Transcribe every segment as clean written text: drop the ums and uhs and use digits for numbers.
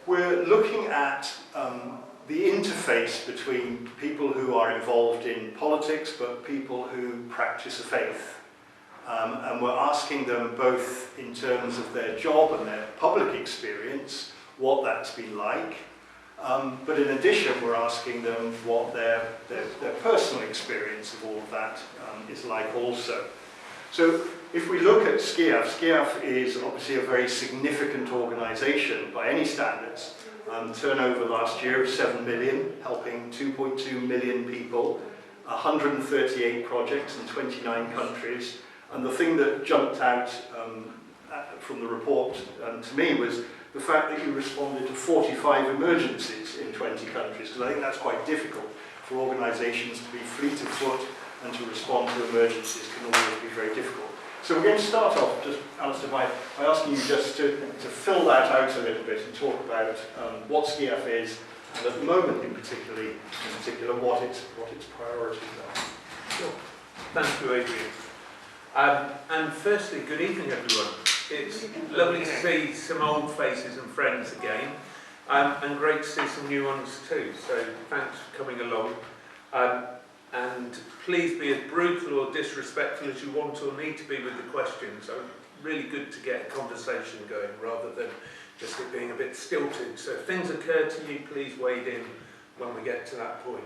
we're looking at the interface between people who are involved in politics but people who practice a faith. And we're asking them both in terms of their job and their public experience what that's been like. But in addition, we're asking them what their personal experience of all of that is like also. So if we look at SCIAF, SCIAF is obviously a very significant organisation by any standards. Turnover last year of 7 million, helping 2.2 million people, 138 projects in 29 countries. And the thing that jumped out from the report to me was the fact that you responded to 45 emergencies in 20 countries, because I think that's quite difficult for organisations to be fleet of foot and to respond to emergencies can always be very difficult. So we're going to start off, just Alistair, by asking you just to fill that out a little bit and talk about what SCIAF is, and at the moment in particular what its priorities are. Sure. Thank you, Adrian. And firstly, good evening, everyone. It's lovely to see some old faces and friends again, and great to see some new ones too. So thanks for coming along. And please be as brutal or disrespectful as you want or need to be with the questions. So really good to get a conversation going rather than just it being a bit stilted. So if things occur to you, please wade in when we get to that point.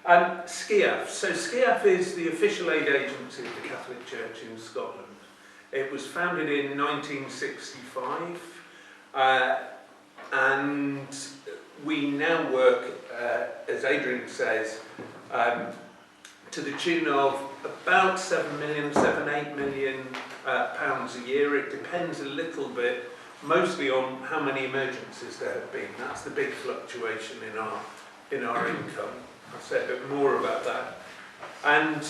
SCIAF. So SCIAF is the official aid agency of the Catholic Church in Scotland. It was founded in 1965 and we now work, as Adrian says, to the tune of about 8 million pounds a year. It depends a little bit, mostly on how many emergencies there have been. That's the big fluctuation in our income. I'll say a bit more about that. And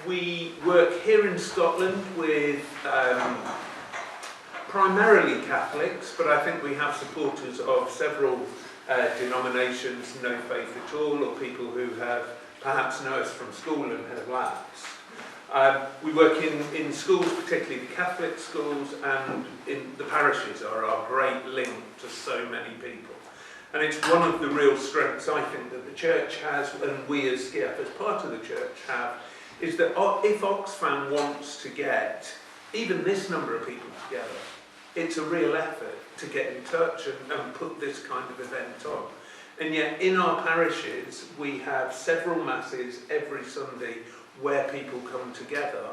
we work here in Scotland with primarily Catholics, but I think we have supporters of several denominations, no faith at all, or people who have perhaps know us from school and have lapsed. We work in schools, particularly the Catholic schools, and in the parishes are our great link to so many people. And it's one of the real strengths, I think, that the Church has, and we as SCIAF, as part of the Church, have, is that if Oxfam wants to get even this number of people together, it's a real effort to get in touch and put this kind of event on. And yet in our parishes, we have several masses every Sunday where people come together,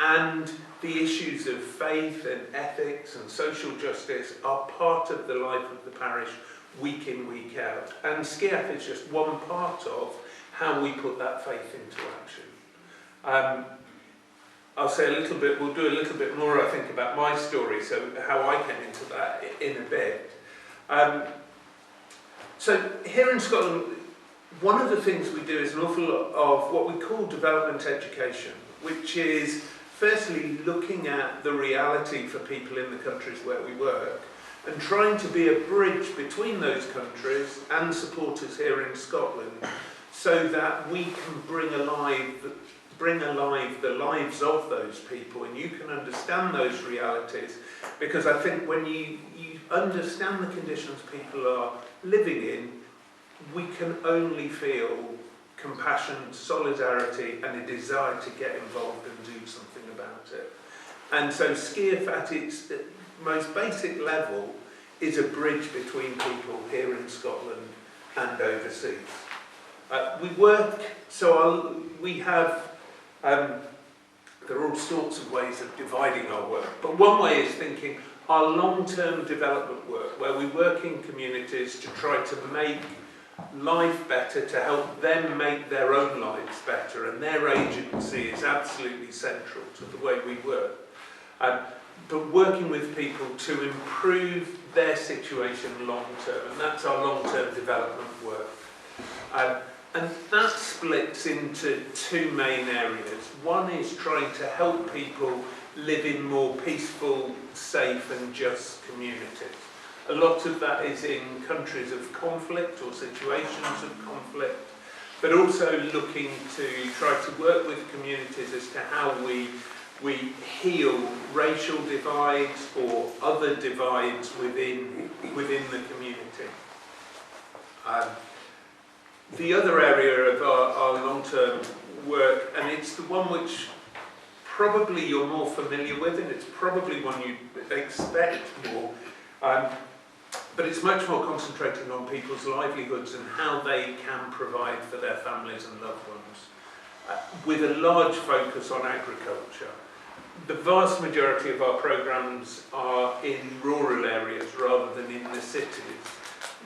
and the issues of faith and ethics and social justice are part of the life of the parish week in, week out. And SCIAF is just one part of how we put that faith into action. I'll say a little bit, we'll do a little bit more, I think, about my story, so how I came into that in a bit. So here in Scotland, one of the things we do is an awful lot of what we call development education, which is firstly looking at the reality for people in the countries where we work and trying to be a bridge between those countries and supporters here in Scotland so that we can bring alive the lives of those people and you can understand those realities, because I think when you understand the conditions people are living in, we can only feel compassion, solidarity and a desire to get involved and do something about it. And so SCIAF at its most basic level is a bridge between people here in Scotland and overseas. We work, we have, there are all sorts of ways of dividing our work, but one way is thinking our long-term development work, where we work in communities to try to make life better, to help them make their own lives better, and their agency is absolutely central to the way we work. But working with people to improve their situation long-term, and that's our long-term development work. And that splits into two main areas. One is trying to help people live in more peaceful, safe and just communities. A lot of that is in countries of conflict or situations of conflict, but also looking to try to work with communities as to how we we heal racial divides or other divides within the community. The other area of our long-term work, and it's the one which probably you're more familiar with, and it's probably one you expect more, but it's much more concentrating on people's livelihoods and how they can provide for their families and loved ones, with a large focus on agriculture. The vast majority of our programmes are in rural areas rather than in the cities,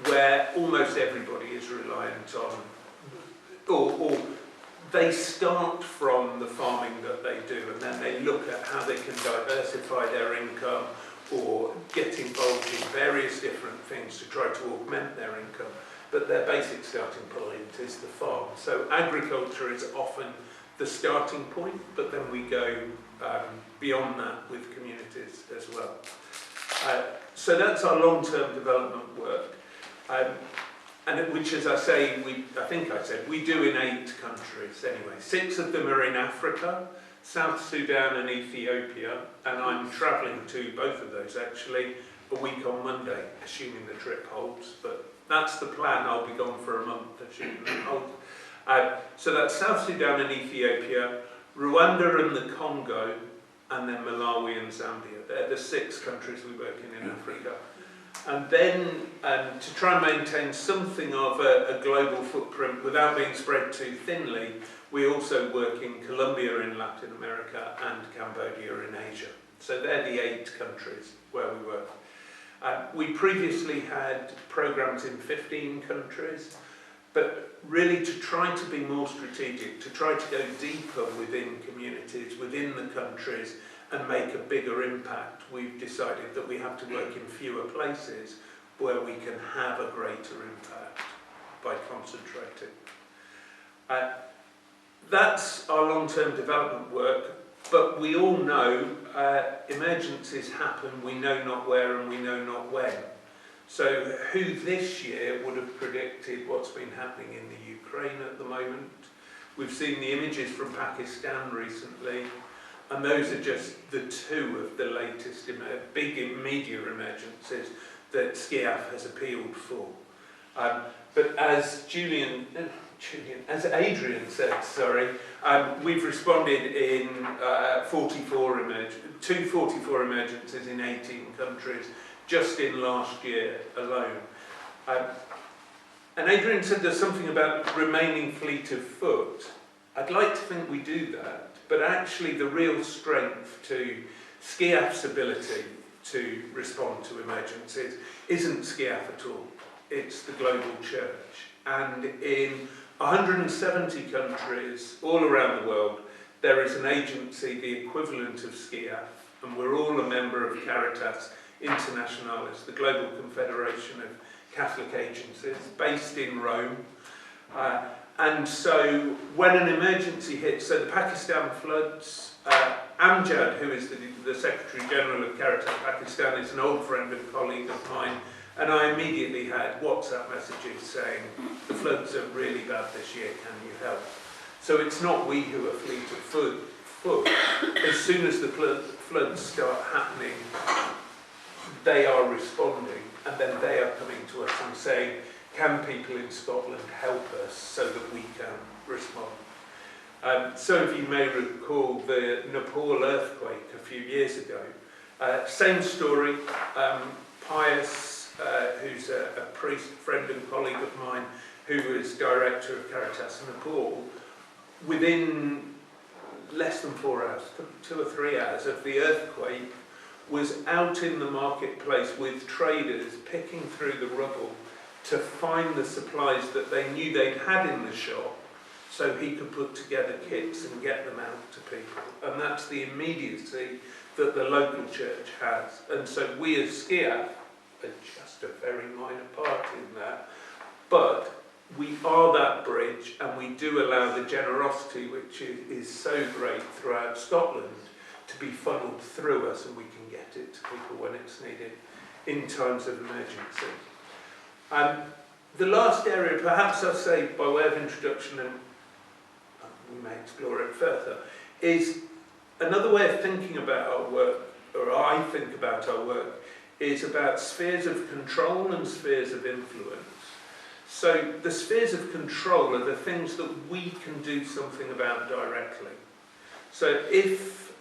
where almost everybody is reliant on, or they start from the farming that they do, and then they look at how they can diversify their income or get involved in various different things to try to augment their income. But their basic starting point is the farm. So agriculture is often the starting point, but then we go beyond that with communities as well. So that's our long-term development work. Which, as I say, we do in 8 countries anyway. 6 of them are in Africa, South Sudan and Ethiopia, and I'm travelling to both of those actually a week on Monday, assuming the trip holds, but that's the plan. I'll be gone for a month, assuming it holds. So that's South Sudan and Ethiopia, Rwanda and the Congo, and then Malawi and Zambia. They're the 6 countries we work in Africa. And then, to try and maintain something of a global footprint without being spread too thinly, we also work in Colombia in Latin America and Cambodia in Asia. So they're the 8 countries where we work. We previously had programs in 15 countries, but really to try to be more strategic, to try to go deeper within communities, within the countries, and make a bigger impact, we've decided that we have to work in fewer places where we can have a greater impact by concentrating. That's our long-term development work, but we all know emergencies happen, we know not where and we know not when. So who this year would have predicted what's been happening in the Ukraine at the moment? We've seen the images from Pakistan recently, and those are just the 2 of the latest big media emergencies that SCIAF has appealed for. But as Adrian said, we've responded in 44 emergencies in 18 countries, just in last year alone. And Adrian said there's something about remaining fleet of foot. I'd like to think we do that, but actually the real strength to SCIAF's ability to respond to emergencies isn't SCIAF at all. It's the global church. And in 170 countries all around the world, there is an agency, the equivalent of SCIAF, and we're all a member of Caritas Internationalis, the Global Confederation of Catholic Agencies, based in Rome. And so when an emergency hits, so the Pakistan floods, Amjad, who is the Secretary General of Caritas Pakistan, is an old friend and colleague of mine, and I immediately had WhatsApp messages saying, the floods are really bad this year, can you help? So it's not we who are fleet of foot. As soon as the floods start happening, they are responding, and then they are coming to us and saying, can people in Scotland help us so that we can respond? Some of you may recall the Nepal earthquake a few years ago. Same story. Pius, who's a priest, friend and colleague of mine, who was director of Caritas Nepal, within less than 4 hours, 2 or 3 hours of the earthquake, was out in the marketplace with traders picking through the rubble to find the supplies that they knew they'd had in the shop, so he could put together kits and get them out to people. And that's the immediacy that the local church has. And so we as SCIAF are just a very minor part in that, but we are that bridge, and we do allow the generosity, which is so great throughout Scotland, to be funneled through us, and we can get it to people when it's needed in times of emergency. The last area, perhaps I'll say by way of introduction, and we may explore it further, is another way of thinking about our work, or I think about our work, is about spheres of control and spheres of influence. So the spheres of control are the things that we can do something about directly. So if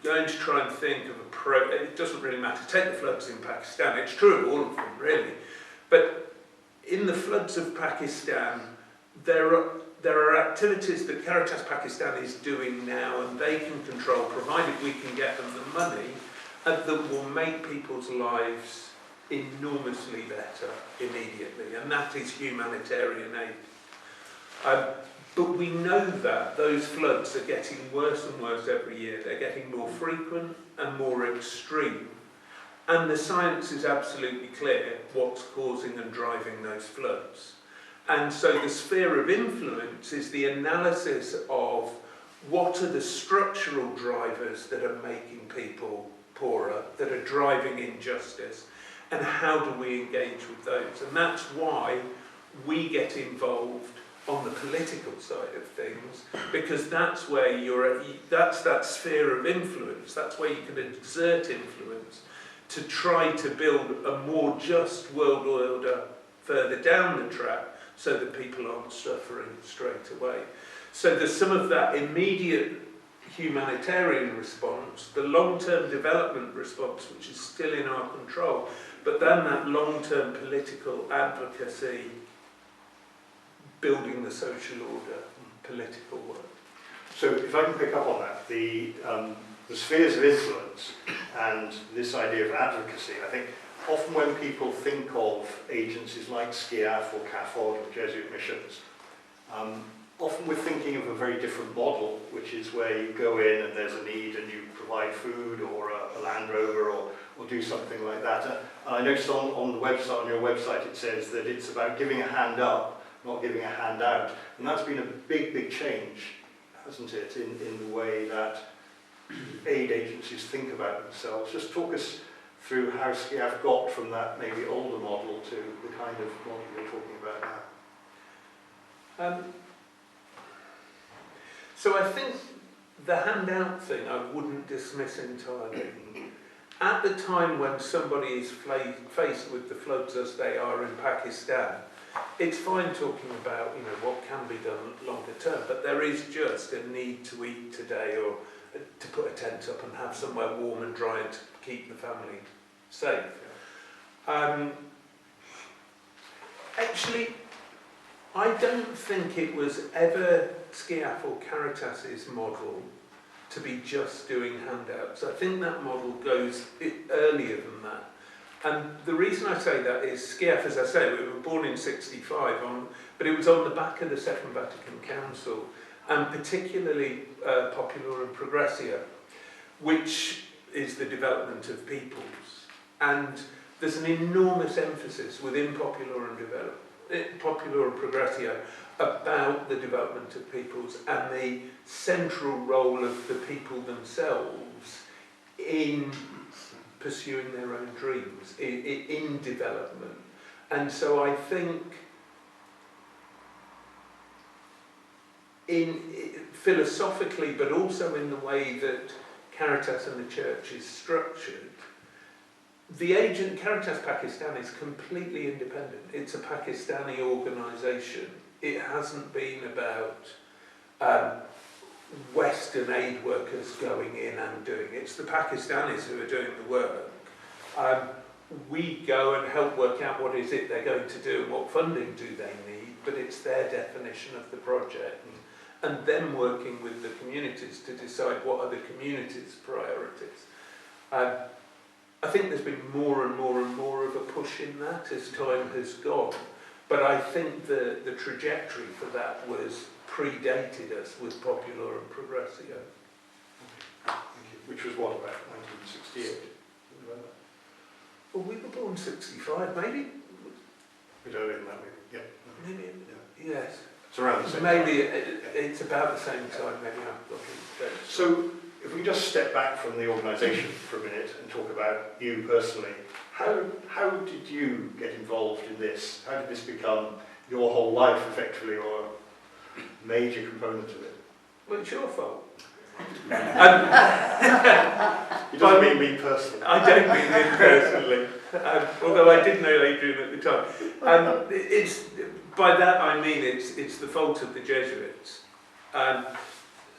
going to try and think of it doesn't really matter, take the floods in Pakistan, it's true of all of them really, but in the floods of Pakistan there are activities that Caritas Pakistan is doing now and they can control, provided we can get them the money, that will make people's lives enormously better immediately, and that is humanitarian aid. But we know that those floods are getting worse and worse every year. They're getting more frequent and more extreme. And the science is absolutely clear what's causing and driving those floods. And so the sphere of influence is the analysis of what are the structural drivers that are making people poorer, that are driving injustice, and how do we engage with those? And that's why we get involved on the political side of things, because that's where that's that sphere of influence, that's where you can exert influence to try to build a more just world order further down the track so that people aren't suffering straight away. So there's some of that immediate humanitarian response, the long-term development response, which is still in our control, but then that long-term political advocacy, building the social order, political work. So if I can pick up on that, the spheres of influence and this idea of advocacy, I think often when people think of agencies like SCIAF or CAFOD or Jesuit missions, often we're thinking of a very different model, which is where you go in and there's a need and you provide food or a Land Rover or do something like that. And I noticed on the website, on your website, it says that it's about giving a hand up, not giving a hand out. And that's been a big, big change, hasn't it, in the way that aid agencies think about themselves. Just talk us through how SCIAF got from that maybe older model to the kind of model you're talking about now. So I think the handout thing I wouldn't dismiss entirely. At the time when somebody is faced with the floods as they are in Pakistan, it's fine talking about what can be done longer term, but there is just a need to eat today or to put a tent up and have somewhere warm and dry and to keep the family safe. Actually, I don't think it was ever SCIAF or Caritas's model to be just doing handouts. I think that model goes earlier than that. And the reason I say that is SCIAF, as I say, we were born in '65, but it was on the back of the Second Vatican Council, and particularly Popular and Progressio, which is the development of peoples. And there's an enormous emphasis within Popular and Progressio about the development of peoples and the central role of the people themselves in pursuing their own dreams, in development. And so I think philosophically, but also in the way that Caritas and the Church is structured, the agent, Caritas Pakistan, is completely independent. It's a Pakistani organisation. It hasn't been about Western aid workers going in and doing it. It's the Pakistanis who are doing the work. We go and help work out what is it they're going to do and what funding do they need, but it's their definition of the project and them working with the communities to decide what are the community's priorities. I think there's been more and more and more of a push in that as time has gone, but I think the trajectory for that predated us with Popular and Progressio. Thank you. Which was what, about 1968? Well, we were born 65, maybe. Bit earlier than that, maybe. Yeah. Maybe. Yes. It's around the same maybe time. it's about the same time. Maybe I'm looking. So, if we just step back from the organisation for a minute and talk about you personally, how did you get involved in this? How did this become your whole life, effectively, or major component of it. Well, it's your fault. You don't mean me personally. I don't mean him personally, although I did know Adrian at the time. By that I mean it's the fault of the Jesuits.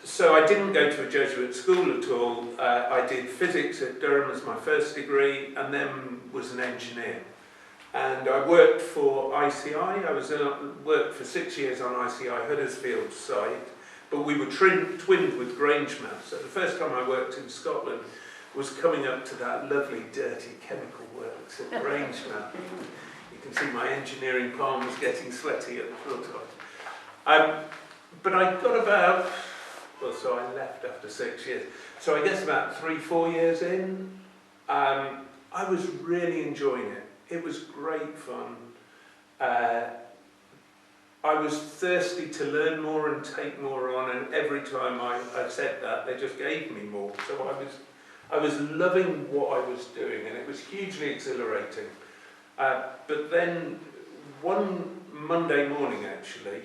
So I didn't go to a Jesuit school at all. I did physics at Durham as my first degree, and then was an engineer. And I worked for ICI. I worked for 6 years on ICI Huddersfield site, but we were twinned with Grangemouth. So the first time I worked in Scotland was coming up to that lovely, dirty chemical works at Grangemouth. You can see my engineering palms getting sweaty at the thought of it. But I got about, well, so I left after 6 years. So I guess about 3-4 years in, I was really enjoying it. It was great fun. I was thirsty to learn more and take more on, and every time I said that, they just gave me more. So I was loving what I was doing, and it was hugely exhilarating. But then one Monday morning, actually,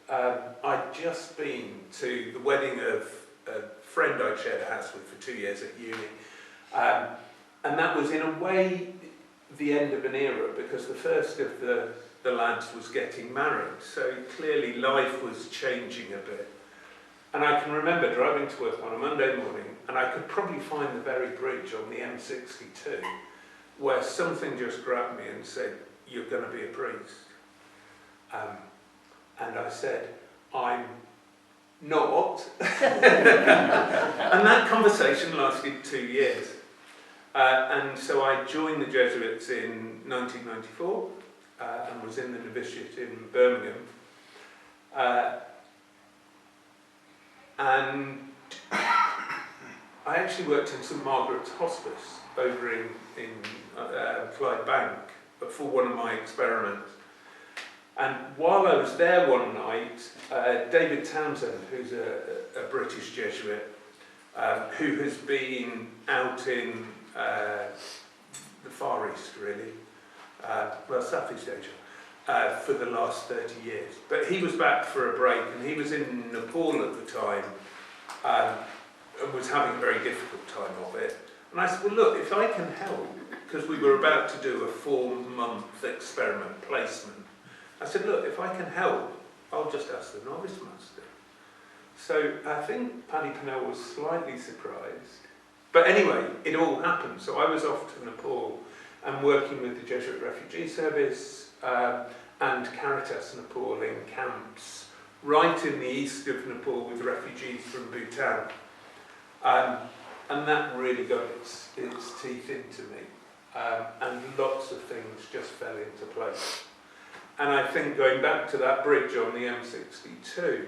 I'd just been to the wedding of a friend I'd shared a house with for 2 years at uni. And that was, in a way, the end of an era, because the first of the lads was getting married. So clearly life was changing a bit. And I can remember driving to work on a Monday morning, and I could probably find the very bridge on the M62 where something just grabbed me and said, "You're going to be a priest." And I said, "I'm not." And that conversation lasted 2 years. And so I joined the Jesuits in 1994 and was in the novitiate in Birmingham. And I actually worked in St Margaret's Hospice over in Clyde Bank for one of my experiments. And while I was there one night, David Townsend, who's a British Jesuit, who has been out in the Far East, really, Southeast Asia, for the last 30 years. But he was back for a break, and he was in Nepal at the time, and was having a very difficult time of it. And I said, well, look, if I can help, because we were about to do a 4-month experiment placement, I said, look, if I can help, I'll just ask the novice master. So I think Paddy Pennell was slightly surprised. But anyway, it all happened. So I was off to Nepal and working with the Jesuit Refugee Service and Caritas Nepal in camps right in the east of Nepal with refugees from Bhutan. And that really got its teeth into me. And lots of things just fell into place. And I think going back to that bridge on the M62,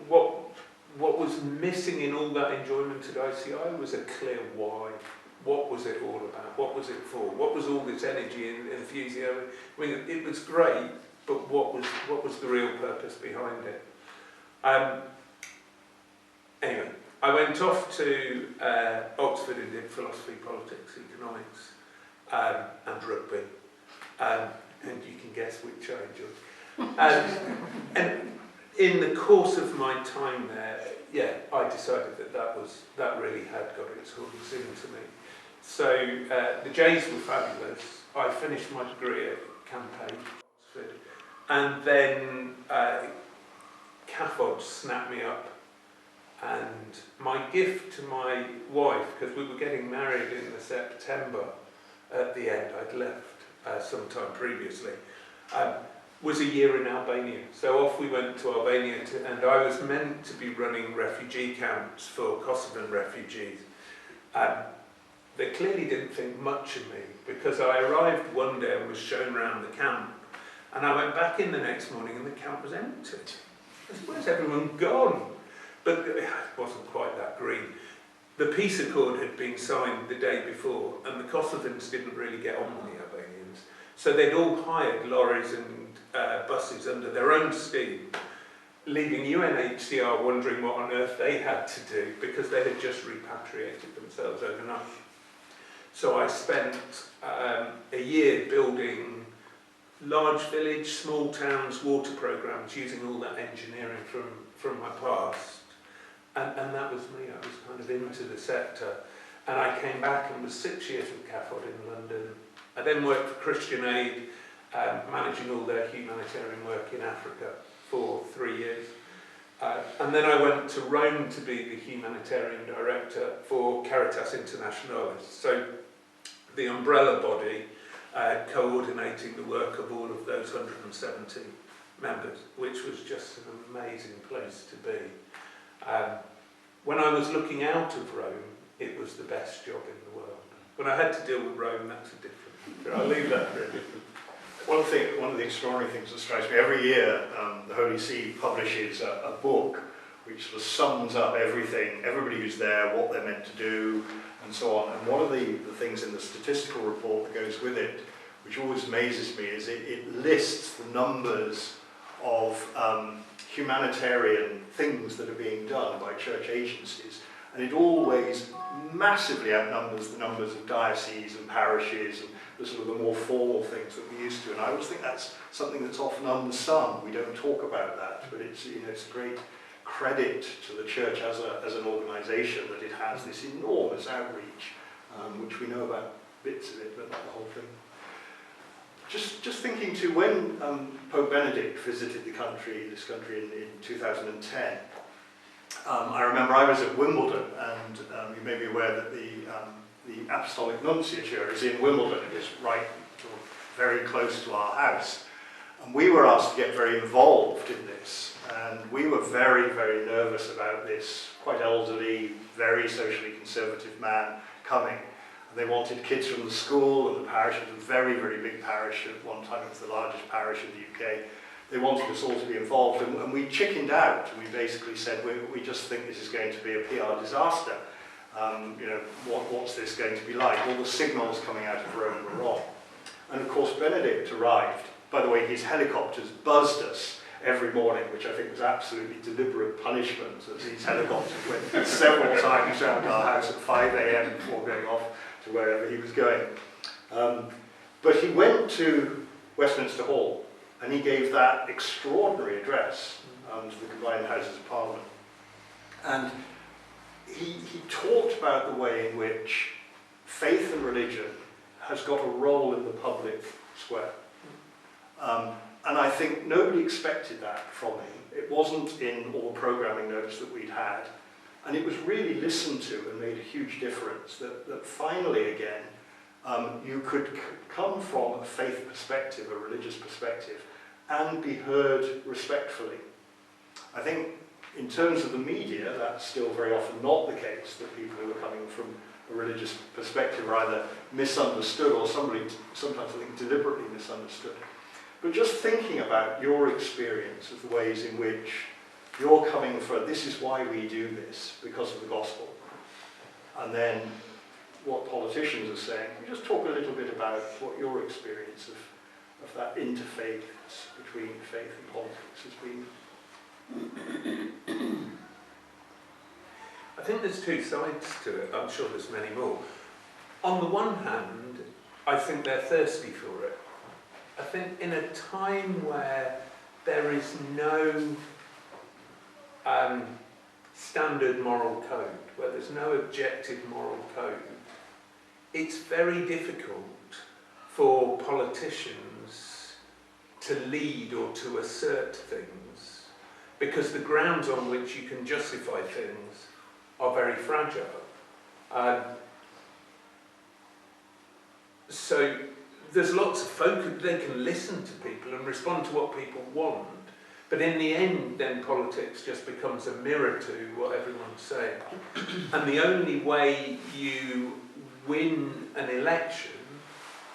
what was missing in all that enjoyment at ICI was a clear why. What was it all about? What was it for? What was all this energy and enthusiasm? I mean, it was great, but what was the real purpose behind it? Anyway, I went off to Oxford and did philosophy, politics, economics, and rugby. And you can guess which I enjoyed. And in the course of my time there, I decided that really had got its hooks into me. So the J's were fabulous. I finished my degree at Campaign, Oxford, and then CAFOD snapped me up. And my gift to my wife, because we were getting married in the September at the end, I'd left sometime previously, was a year in Albania. So off we went to Albania, and I was meant to be running refugee camps for Kosovan refugees. They clearly didn't think much of me, because I arrived one day and was shown around the camp, and I went back in the next morning and the camp was empty. I said, where's everyone gone? But it wasn't quite that green. The peace accord had been signed the day before, and the Kosovans didn't really get on with the Albanians. So they'd all hired lorries and buses under their own steam, leaving UNHCR wondering what on earth they had to do, because they had just repatriated themselves overnight. So I spent a year building large village, small towns, water programmes, using all that engineering from my past. And that was me. I was kind of into the sector. And I came back and was 6 years with CAFOD in London. I then worked for Christian Aid, managing all their humanitarian work in Africa for 3 years. And then I went to Rome to be the humanitarian director for Caritas Internationalis. So the umbrella body coordinating the work of all of those 170 members, which was just an amazing place to be. When I was looking out of Rome, it was the best job in the world. When I had to deal with Rome, that's a different matter. I'll leave that for a different. One of the extraordinary things that strikes me, every year the Holy See publishes a book which sort of sums up everything, everybody who's there, what they're meant to do, and so on. And one of the things in the statistical report that goes with it, which always amazes me, is it lists the numbers of humanitarian things that are being done by church agencies, and it always massively outnumbers the numbers of dioceses and parishes and the sort of the more formal things that we're used to. And I always think that's something that's often unsung. We don't talk about that, but it's, you know, it's a great credit to the church as an organisation that it has this enormous outreach, which we know about bits of it, but not the whole thing. Just thinking too, when Pope Benedict visited this country in 2010, I remember I was at Wimbledon, and you may be aware that the Apostolic Nunciature is in Wimbledon. It is right, very close to our house. And we were asked to get very involved in this, and we were very, very nervous about this quite elderly, very socially conservative man coming. And they wanted kids from the school, and the parish was a very, very big parish. At one time it was the largest parish in the UK. They wanted us all to be involved, and we chickened out. We basically said, we just think this is going to be a PR disaster. You know, what's this going to be like? All the signals coming out of Rome were wrong. And of course Benedict arrived. By the way, his helicopters buzzed us every morning, which I think was absolutely deliberate punishment, as these helicopters went several times around our house at 5 a.m. before going off to wherever he was going. But he went to Westminster Hall, and he gave that extraordinary address to the combined Houses of Parliament. And he talked about the way in which faith and religion has got a role in the public square. And I think nobody expected that from him. It wasn't in all the programming notes that we'd had. And it was really listened to and made a huge difference that finally again, you could come from a faith perspective, a religious perspective, and be heard respectfully. I think in terms of the media, that's still very often not the case, that people who are coming from a religious perspective are either misunderstood or sometimes I think deliberately misunderstood. But just thinking about your experience of the ways in which you're coming from, this is why we do this, because of the gospel. And then what politicians are saying. Can you just talk a little bit about what your experience of that interfaith between faith and politics has been? I think there's two sides to it. I'm sure there's many more. On the one hand, I think they're thirsty for it. I think in a time where there is no standard moral code, where there's no objective moral code, it's very difficult for politicians to lead or to assert things, because the grounds on which you can justify things are very fragile. So there's lots of folk, they can listen to people and respond to what people want, but in the end then politics just becomes a mirror to what everyone's saying. And the only way you win an election,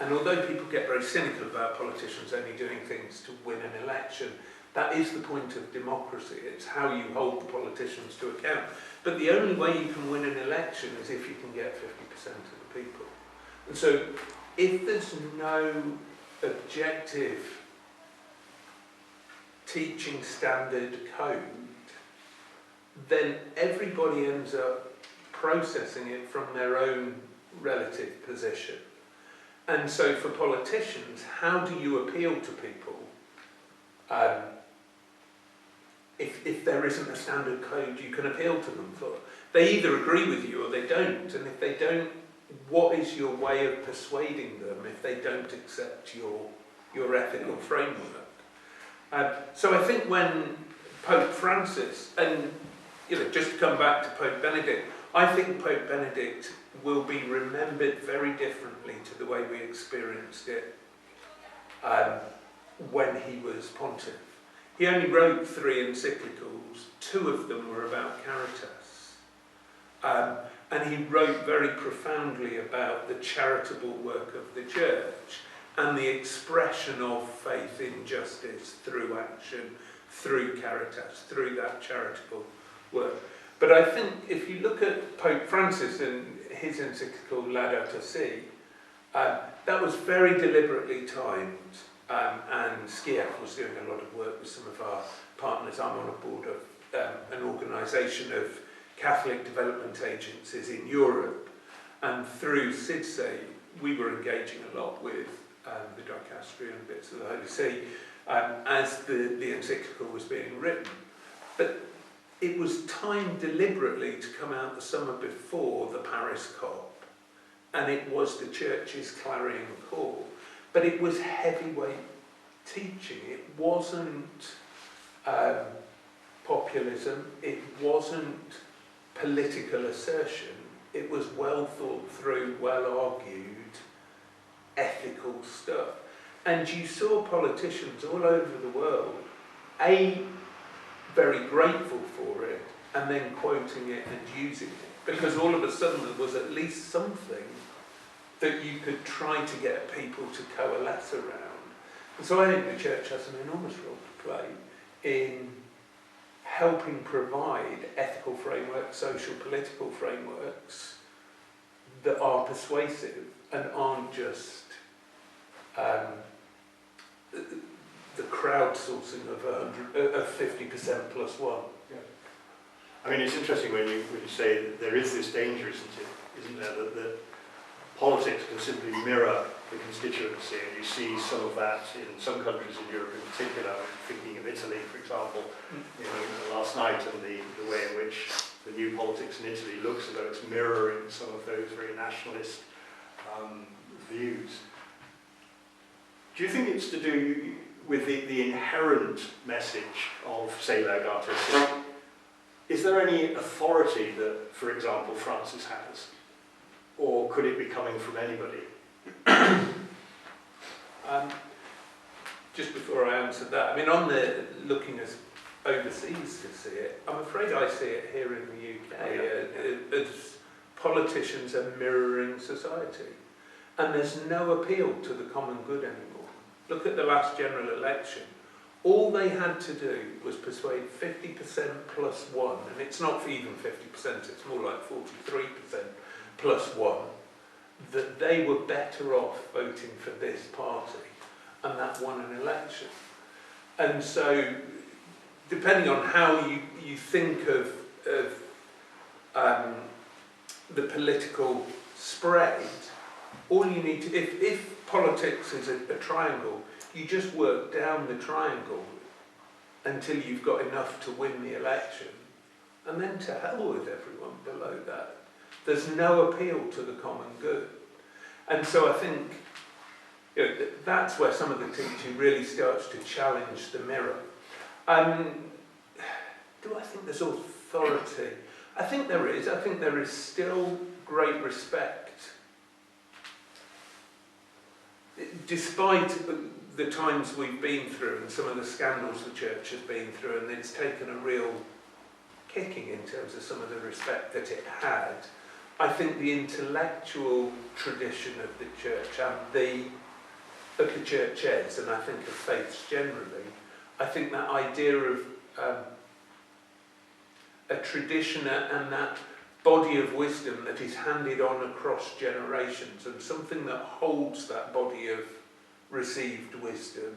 and although people get very cynical about politicians only doing things to win an election, that is the point of democracy. It's how you hold the politicians to account. But the only way you can win an election is if you can get 50% of the people. And so if there's no objective teaching standard code, then everybody ends up processing it from their own relative position. And so for politicians, how do you appeal to people if there isn't a standard code you can appeal to them for? They either agree with you or they don't, and if they don't, what is your way of persuading them if they don't accept your ethical framework? So I think when Pope Francis, and just to come back to Pope Benedict, I think Pope Benedict will be remembered very differently to the way we experienced it when he was pontiff. He only wrote 3 encyclicals, 2 of them were about Caritas. And he wrote very profoundly about the charitable work of the Church and the expression of faith in justice through action, through Caritas, through that charitable work. But I think if you look at Pope Francis and his encyclical Laudato Si, that was very deliberately timed, and SCIAF was doing a lot of work with some of our partners. I'm on a board of an organisation of Catholic development agencies in Europe, and through SIDSE we were engaging a lot with the Dicastery bits of the Holy See as the encyclical was being written. But it was timed deliberately to come out the summer before the Paris COP, and it was the Church's clarion call. But it was heavyweight teaching. It wasn't populism, it wasn't political assertion, it was well thought through, well argued, ethical stuff. And you saw politicians all over the world, very grateful for it, and then quoting it and using it, because all of a sudden there was at least something that you could try to get people to coalesce around. And so I think the Church has an enormous role to play in helping provide ethical frameworks, social political frameworks that are persuasive and aren't just the crowdsourcing of 50% plus one. Yeah. I mean, it's interesting when you say that there is this danger, isn't there, that politics can simply mirror the constituency, and you see some of that in some countries in Europe in particular. Thinking of Italy, for example, last night, and the way in which the new politics in Italy looks as though it's mirroring some of those very nationalist views. Do you think it's to do with the inherent message of, say, Laudato Si? Is there any authority that, for example, Francis has? Or could it be coming from anybody? Just before I answer that, I mean, on the looking as overseas to see it, I'm afraid I see it here in the UK as politicians are mirroring society. And there's no appeal to the common good anymore. Look at the last general election. All they had to do was persuade 50% plus one, and it's not even 50%, it's more like 43% plus one, that they were better off voting for this party, and that won an election. And so, depending on how you think of the political spread, all you need to, if politics is a triangle, you just work down the triangle until you've got enough to win the election, and then to hell with everyone below that. There's no appeal to the common good. And so I think that's where some of the teaching really starts to challenge the mirror. Do I think there's authority? I think there is. I think there is still great respect. Despite the times we've been through and some of the scandals the Church has been through, and it's taken a real kicking in terms of some of the respect that it had, I think the intellectual tradition of the Church and of the churches, and I think of faiths generally, I think that idea of a tradition and that body of wisdom that is handed on across generations, and something that holds that body of received wisdom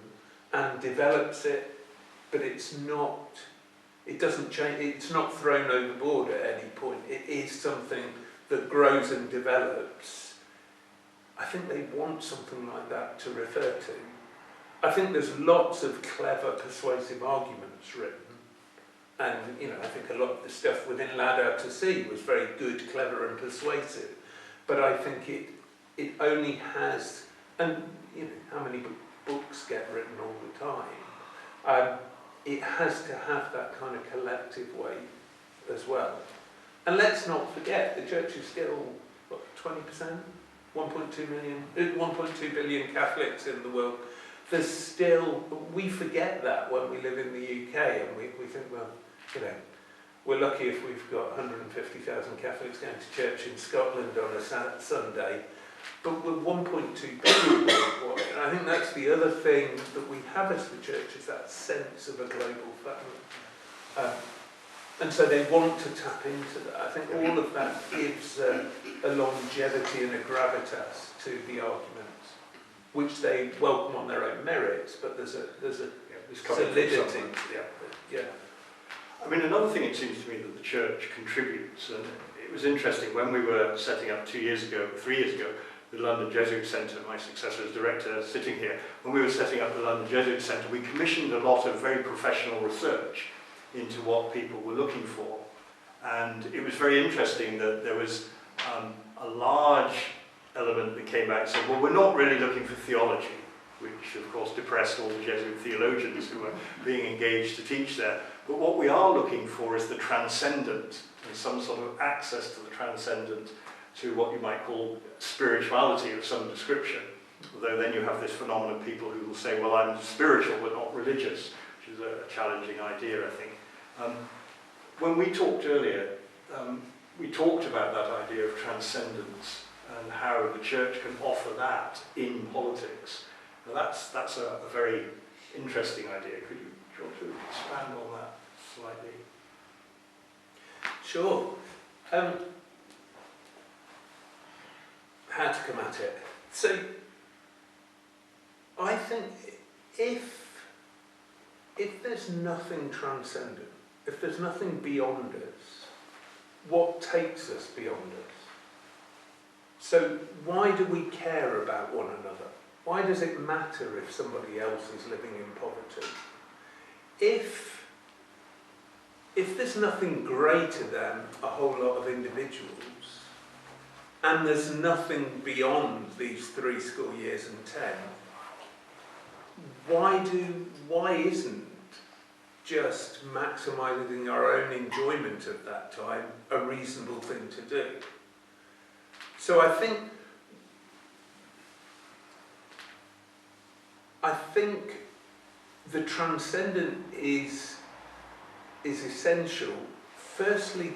and develops it, but it doesn't change, it's not thrown overboard at any point. It is something that grows and develops. I think they want something like that to refer to. I think there's lots of clever, persuasive arguments written, and I think a lot of the stuff within Laudato Si was very good, clever, and persuasive. But I think it only has, and how many books get written all the time. It has to have that kind of collective weight as well. And let's not forget, the church is still, 20%? 1.2 billion Catholics in the world. There's still, we forget that when we live in the UK, and we think, well, we're lucky if we've got 150,000 Catholics going to church in Scotland on a Sunday, but we're 1.2 billion worldwide. And I think that's the other thing that we have as the church, is that sense of a global family. And so they want to tap into that. I think all of that gives a longevity and a gravitas to the arguments, which they welcome on their own merits, but there's a solidity. Yeah. I mean, another thing it seems to me that the church contributes, and it was interesting when we were setting up 3 years ago, the London Jesuit Centre, my successor as director sitting here, when we were setting up the London Jesuit Centre, we commissioned a lot of very professional research into what people were looking for. And it was very interesting that there was a large element that came back saying, well, we're not really looking for theology, which of course depressed all the Jesuit theologians who were being engaged to teach there. But what we are looking for is the transcendent, and some sort of access to the transcendent, to what you might call spirituality of some description. Although then you have this phenomenon of people who will say, well, I'm spiritual but not religious, which is a challenging idea, I think. When we talked earlier, we talked about that idea of transcendence and how the church can offer that in politics. Now that's a very interesting idea. Could you try to expand on that slightly? Sure. How to come at it. So, I think if there's nothing transcendent, if there's nothing beyond us, what takes us beyond us? So why do we care about one another? Why does it matter if somebody else is living in poverty? If there's nothing greater than a whole lot of individuals, and there's nothing beyond these 3 school years and 10, why isn't just maximising our own enjoyment of that time a reasonable thing to do? So I think the transcendent is essential, firstly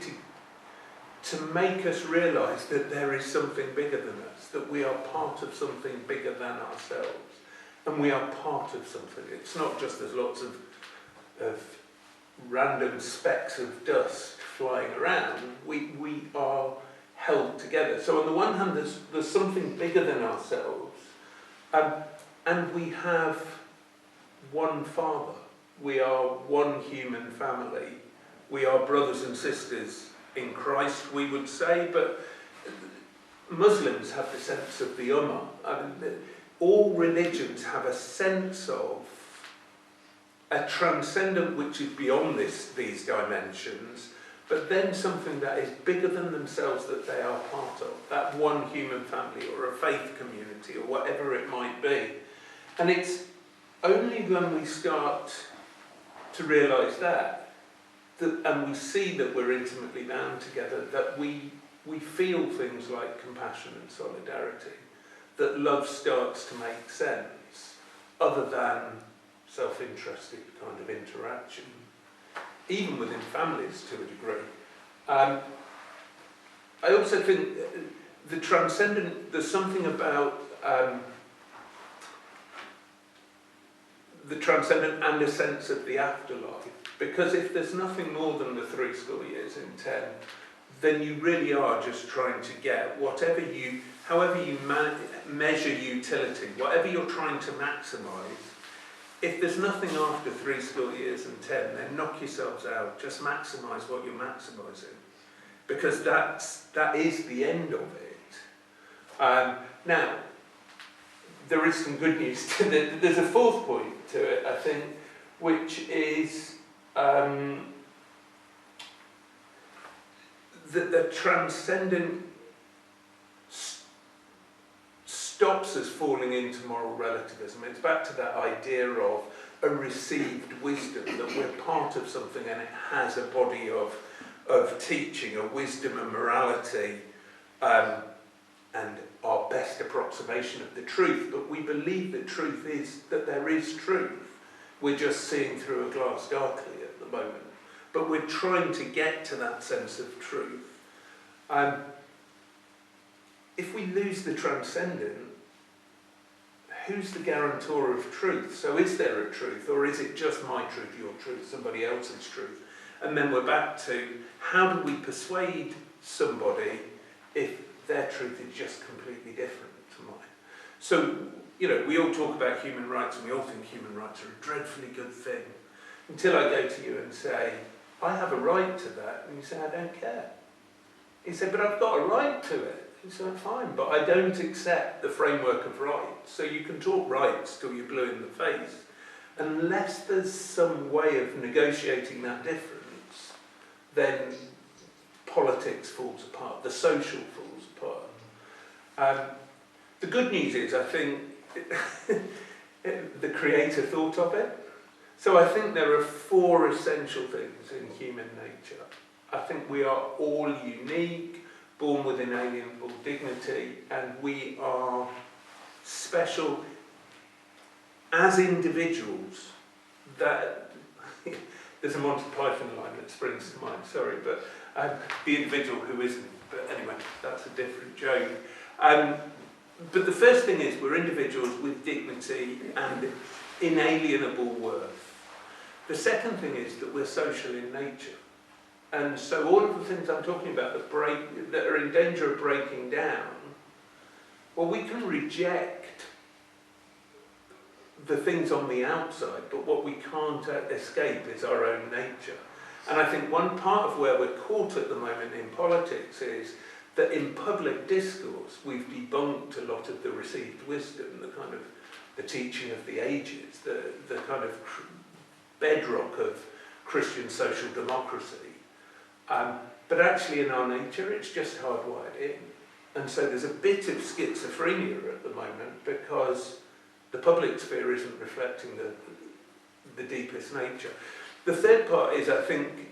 to make us realise that there is something bigger than us, that we are part of something bigger than ourselves, and we are part of something. It's not just there's lots of random specks of dust flying around. We are held together. So on the one hand, there's something bigger than ourselves, and we have one Father. We are one human family. We are brothers and sisters in Christ, we would say, but Muslims have the sense of the Ummah. I mean, all religions have a sense of a transcendent which is beyond these dimensions, but then something that is bigger than themselves that they are part of, that one human family or a faith community or whatever it might be. And it's only when we start to realise that and we see that we're intimately bound together, that we feel things like compassion and solidarity, that love starts to make sense, other than self-interested kind of interaction, even within families to a degree. I also think the transcendent, there's something about the transcendent and a sense of the afterlife. Because if there's nothing more than the 3 school years in 10, then you really are just trying to get however you measure utility, whatever you're trying to maximise. If there's nothing after 3 school years and 10, then knock yourselves out. Just maximise what you're maximising, because that is the end of it. Now, there is some good news to it. There's a fourth point to it, I think, which is that the transcendent stops us falling into moral relativism. It's back to that idea of a received wisdom, that we're part of something and it has a body of teaching, a wisdom and morality, and our best approximation of the truth. But we believe that truth is that there is truth. We're just seeing through a glass darkly at the moment. But we're trying to get to that sense of truth. If we lose the transcendent, who's the guarantor of truth? So is there a truth, or is it just my truth, your truth, somebody else's truth? And then we're back to, how do we persuade somebody if their truth is just completely different to mine? So, you know, we all talk about human rights and we all think human rights are a dreadfully good thing. Until I go to you and say, I have a right to that. And you say, I don't care. You say, but I've got a right to it. You say, fine, but I don't accept the framework of rights. So you can talk rights till you're blue in the face. Unless there's some way of negotiating that difference, then politics falls apart, the social falls apart. The good news is, I think, the Creator thought of it. So I think there are four essential things in human nature. I think we are all unique, born with inalienable dignity, and we are special as individuals. That there's a Monty Python line that springs to mind, sorry, but the individual who isn't. But anyway, that's a different joke. But the first thing is we're individuals with dignity and inalienable worth. The second thing is that we're social in nature. And so all of the things I'm talking about that are in danger of breaking down, well, we can reject the things on the outside, but what we can't escape is our own nature. And I think one part of where we're caught at the moment in politics is that in public discourse, we've debunked a lot of the received wisdom, the kind of the teaching of the ages, the kind of bedrock of Christian social democracy. But actually in our nature, it's just hardwired in. And so there's a bit of schizophrenia at the moment because the public sphere isn't reflecting the deepest nature. The third part is, I think,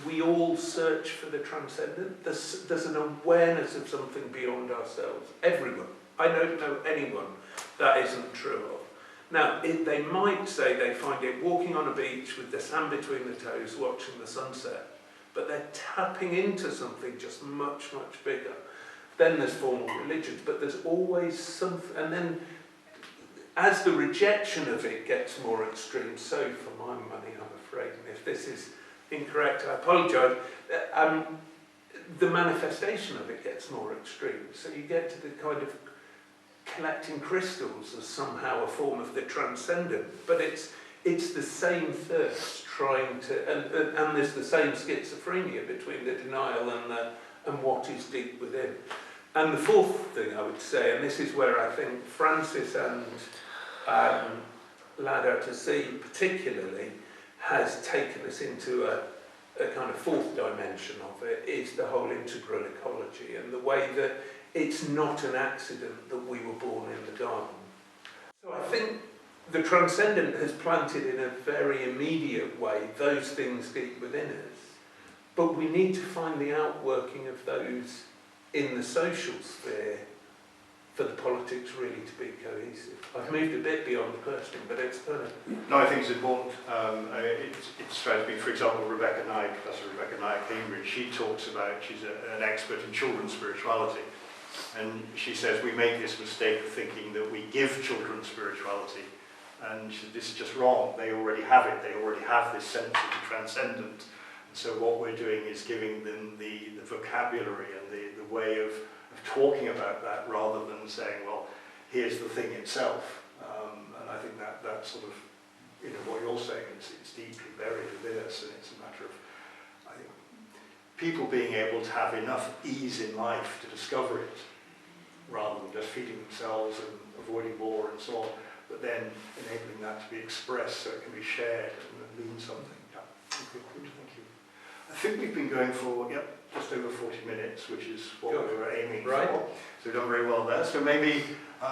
we all search for the transcendent. There's an awareness of something beyond ourselves. Everyone. I don't know anyone that isn't true of. Now, they might say they find it walking on a beach with the sand between the toes, watching the sunset, but they're tapping into something just much, much bigger. Then there's formal religions, but there's always something, and then as the rejection of it gets more extreme, so for my money, I'm afraid, and if this is incorrect, I apologise, the manifestation of it gets more extreme. So you get to the kind of collecting crystals as somehow a form of the transcendent, but it's the same thirst trying to, and there's the same schizophrenia between the denial and what is deep within. And the fourth thing I would say, and this is where I think Francis and Laudato Si particularly has taken us into a kind of fourth dimension of it, is the whole integral ecology and the way that it's not an accident that we were born in the garden. So I think the transcendent has planted in a very immediate way those things deep within us, but we need to find the outworking of those in the social sphere for the politics really to be cohesive. I've moved a bit beyond the question, but it's kind of... No, I think it's important. It strikes me, for example, Professor Rebecca Nye at Cambridge, she talks about, she's an expert in children's spirituality, and she says we make this mistake of thinking that we give children spirituality, and she said, this is just wrong. They already have it. They already have this sense of the transcendent. And so what we're doing is giving them the vocabulary and the way of talking about that, rather than saying, well, here's the thing itself. And I think that sort of, you know, what you're saying, it's deeply buried within us, and it's a matter of, I think, people being able to have enough ease in life to discover it, rather than just feeding themselves and avoiding war and so on, but then enabling that to be expressed so it can be shared and mean something. Yeah, good, thank you. I think we've been going for, just over 40 minutes, which is what we were aiming for. So we've done very well there. So maybe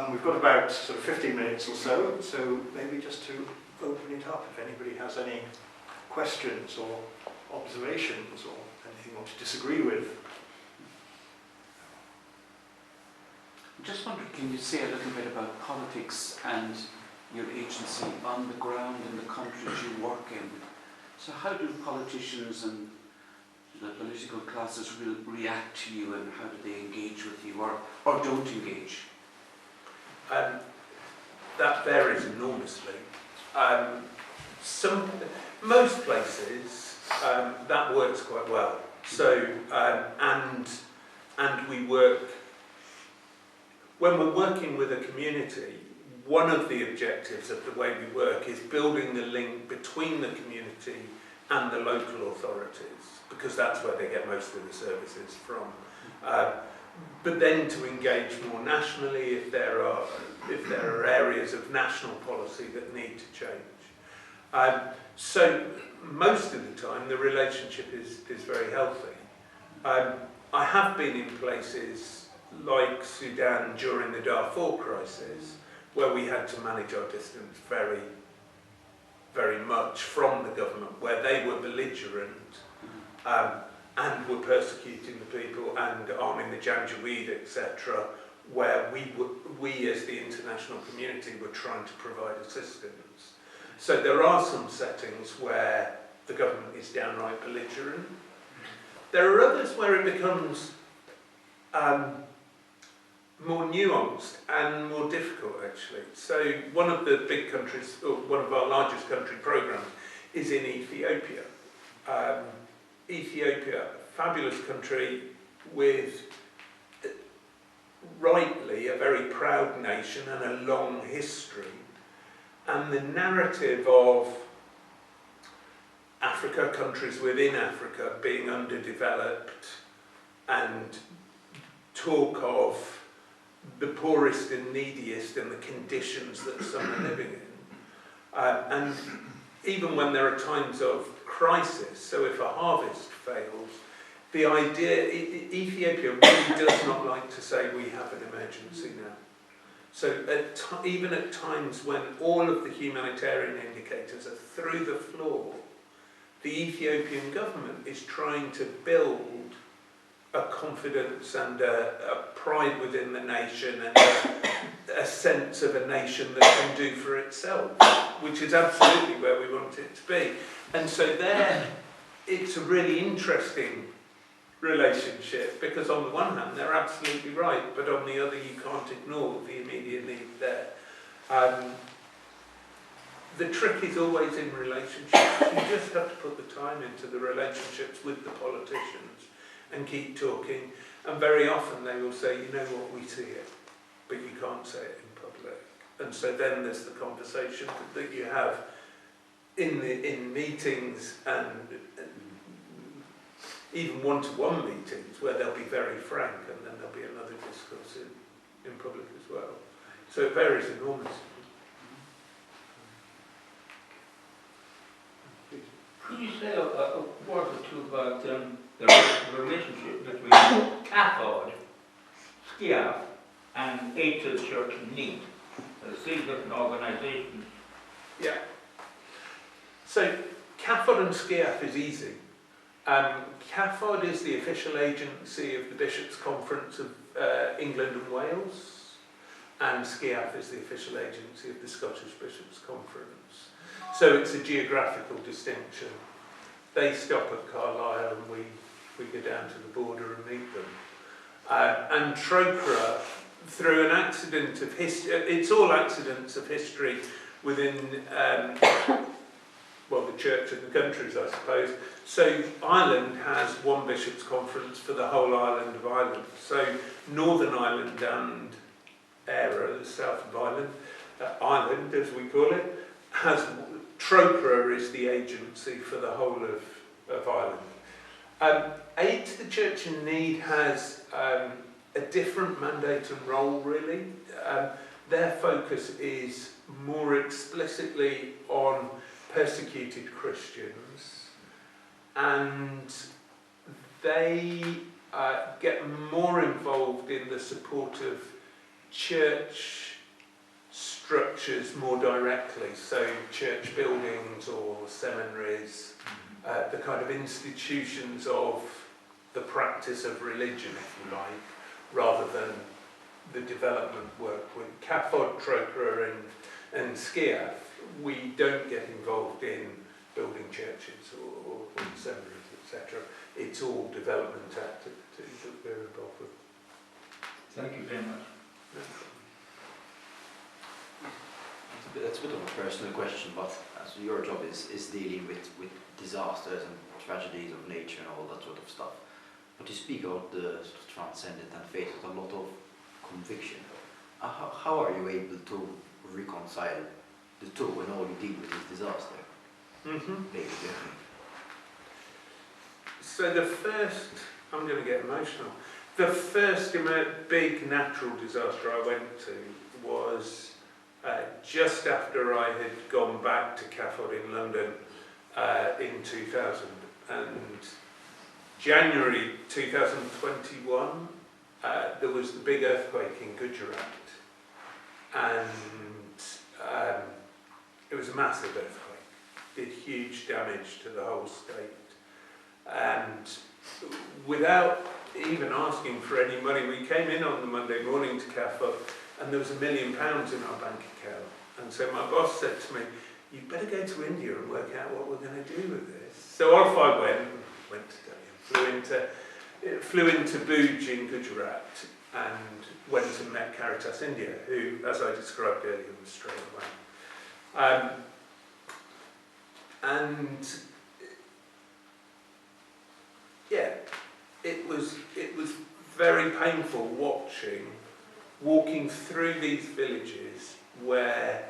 we've got about sort of 15 minutes or so maybe just to open it up if anybody has any questions or observations or anything you want to disagree with. I just wondered, can you say a little bit about politics and your agency on the ground in the countries you work in? So how do politicians and the political classes react to you, and how do they engage with you or don't engage? That varies enormously. Most places that works quite well. So and we work, when we're working with a community, one of the objectives of the way we work is building the link between the community and the local authorities, because that's where they get most of the services from. But then to engage more nationally if there are areas of national policy that need to change. So most of the time the relationship is very healthy. I have been in places like Sudan during the Darfur Crisis, where we had to manage our distance very, very much from the government, where they were belligerent and were persecuting the people and arming the Janjaweed, etc., where we as the international community were trying to provide assistance. So there are some settings where the government is downright belligerent. There are others where it becomes more nuanced and more difficult, actually. So one of the big countries, or one of our largest country programs, is in Ethiopia. Ethiopia, a fabulous country with, rightly, a very proud nation and a long history. And the narrative of Africa, countries within Africa, being underdeveloped, and talk of the poorest and neediest and the conditions that some are living in. And even when there are times of crisis, so if a harvest fails, the idea, Ethiopia really does not like to say we have an emergency now. So even at times when all of the humanitarian indicators are through the floor, the Ethiopian government is trying to build a confidence and a pride within the nation and a sense of a nation that can do for itself, which is absolutely where we want it to be. And so there, it's a really interesting relationship, because on the one hand they're absolutely right, but on the other you can't ignore the immediate need there. The trick is always in relationships. You just have to put the time into the relationships with the politicians and keep talking, and very often they will say, you know what, we see it, but you can't say it in public. And so then there's the conversation that you have in meetings and even one-to-one meetings where they'll be very frank, and then there'll be another discourse in public as well. So it varies enormously. Could you say a word or two about the relationship between CAFOD, SCIAF, and Aid to the Church in Need, three different organisations? Yeah. So CAFOD and SCIAF is easy. CAFOD is the official agency of the Bishops' Conference of England and Wales, and SCIAF is the official agency of the Scottish Bishops' Conference. So it's a geographical distinction. They stop at Carlisle and we go down to the border and meet them. And Trócaire, through an accident of history, it's all accidents of history within, well, the church and the countries, I suppose. So Ireland has one Bishops' Conference for the whole island of Ireland. So Northern Ireland and Éire, the south of Ireland, Ireland as we call it, has Trócaire is the agency for the whole of Ireland. Aid to the Church in Need has a different mandate and role, really. Their focus is more explicitly on persecuted Christians, and they get more involved in the support of church structures more directly, so church buildings or seminaries, the kind of institutions of the practice of religion, if you like, rather than the development work with CAFOD, TROCRA and SCIAF. We don't get involved in building churches or seminaries, etc. It's all development activities that we're involved with. Thank you very much. It's a bit of a personal question, but as your job is dealing with disasters and tragedies of nature and all that sort of stuff. But you speak about the sort of transcendent and faith with a lot of conviction. How are you able to reconcile the two when all you deal with is disaster? Basically. So the first, I'm going to get emotional, the first big natural disaster I went to was just after I had gone back to CAFOD in London in 2000. And January 2021, there was the big earthquake in Gujarat. And it was a massive earthquake. Did huge damage to the whole state. And without even asking for any money, we came in on the Monday morning to CAFOD, and there was £1 million in our bank account. And so my boss said to me, "You better go to India and work out what we're going to do with this." So off I went to Delhi, flew into Bhuj in Gujarat, and went and met Caritas India, who, as I described earlier, was straight away. And yeah, it was very painful walking through these villages where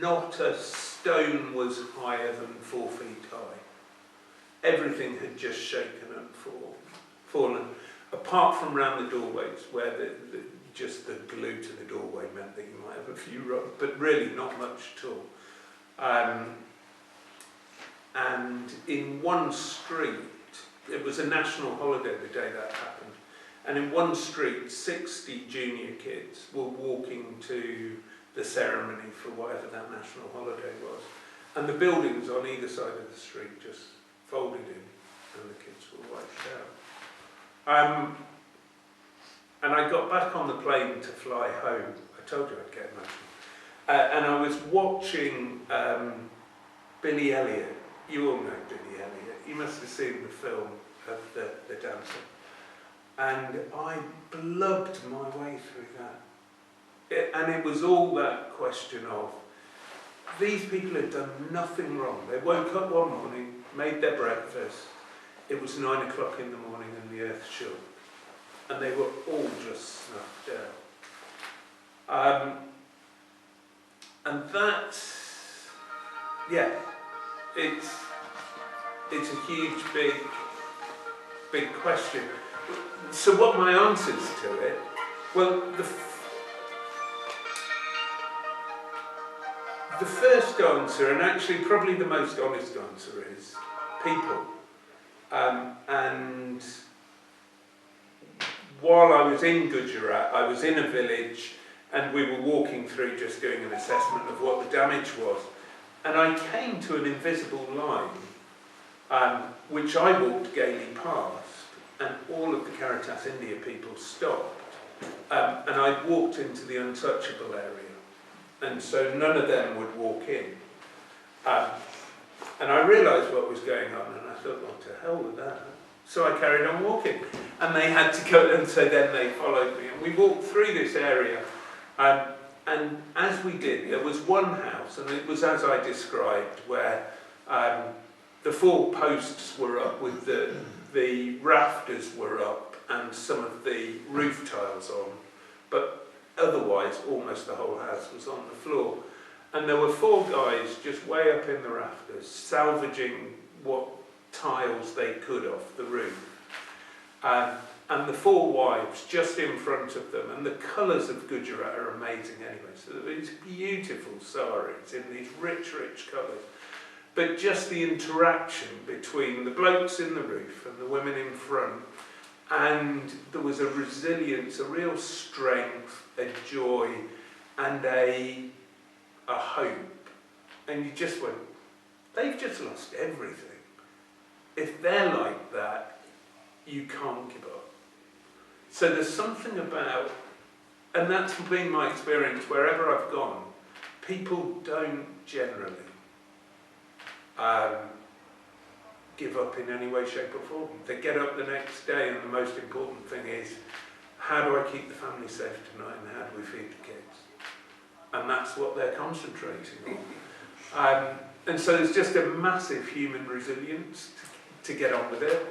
not a stone was higher than 4 feet high. Everything had just shaken and fallen, apart from round the doorways, where just the glue to the doorway meant that you might have a few rocks, but really not much at all. And in one street, it was a national holiday the day that happened, and in one street 60 junior kids were walking to the ceremony for whatever that national holiday was, and the buildings on either side of the street just folded in and the kids were wiped out. And I got back on the plane to fly home. I told you I'd get emotional. And I was watching Billy Elliot. You all know Billy Elliot. You must have seen the film of the dancer. And I blubbed my way through that. And it was all that question of, these people had done nothing wrong. They woke up one morning, made their breakfast. It was 9 o'clock in the morning and the earth shook. And they were all just snuffed down. And that's, yeah, it's a huge, big question. So what my answers to it? Well, the first answer, and actually probably the most honest answer, is people. And while I was in Gujarat, I was in a village, and we were walking through just doing an assessment of what the damage was. And I came to an invisible line, which I walked gaily past, and all of the Caritas India people stopped. And I walked into the untouchable area. And so none of them would walk in. And I realised what was going on, and I thought, well, to hell with that. So I carried on walking. And they had to go, and so then they followed me. And we walked through this area. And as we did, there was one house, and it was as I described, where the 4 posts were up with the rafters were up and some of the roof tiles on. But otherwise, almost the whole house was on the floor. And there were 4 guys just way up in the rafters, salvaging what tiles they could off the roof. and the four wives just in front of them, and the colours of Gujarat are amazing anyway. So these beautiful saris in these rich, rich colours. But just the interaction between the blokes in the roof and the women in front, and there was a resilience, a real strength, a joy, and a hope. And you just went, they've just lost everything. If they're like that, you can't give up. So there's something about, and that's been my experience wherever I've gone, people don't generally give up in any way, shape or form. They get up the next day and the most important thing is, how do I keep the family safe tonight and how do we feed the kids? And that's what they're concentrating on. And so there's just a massive human resilience to get on with it.